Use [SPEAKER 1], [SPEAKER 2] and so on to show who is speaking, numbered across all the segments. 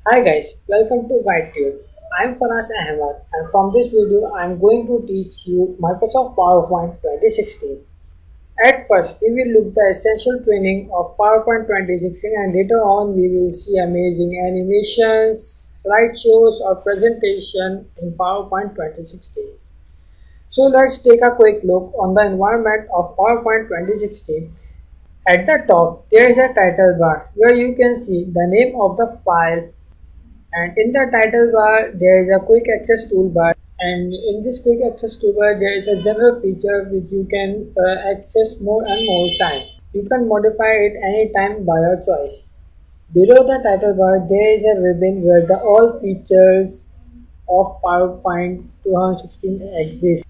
[SPEAKER 1] Hi guys, welcome to GuideTube. I am Faraz Ahmed and from this video I am going to teach you Microsoft PowerPoint 2016. At first we will look the essential training of PowerPoint 2016 and later on we will see amazing animations, slideshows or presentation in PowerPoint 2016. So let's take a quick look on the environment of PowerPoint 2016. At the top there is a title bar where you can see the name of the file, and in the title bar there is a quick access toolbar, and in this quick access toolbar there is a general feature which you can access more and more time. You can modify it anytime by your choice. Below the title bar there is a ribbon where the all features of PowerPoint 2016 exist.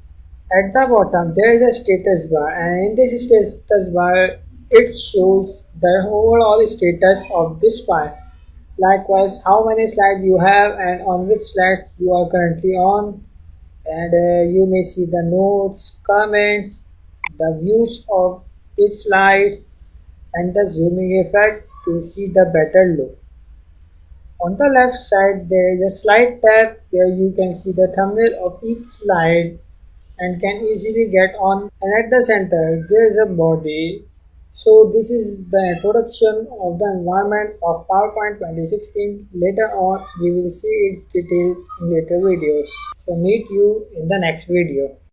[SPEAKER 1] At the bottom there is a status bar, and in this status bar it shows the overall status of this file. Likewise, how many slides you have and on which slide you are currently on, and you may see the notes, comments, the views of each slide, and the zooming effect to see the better look. On the left side, there is a slide tab where you can see the thumbnail of each slide and can easily get on, and at the center there is a body. So this is the introduction of the environment of PowerPoint 2016. Later on we will see its details in later videos. So meet you in the next video.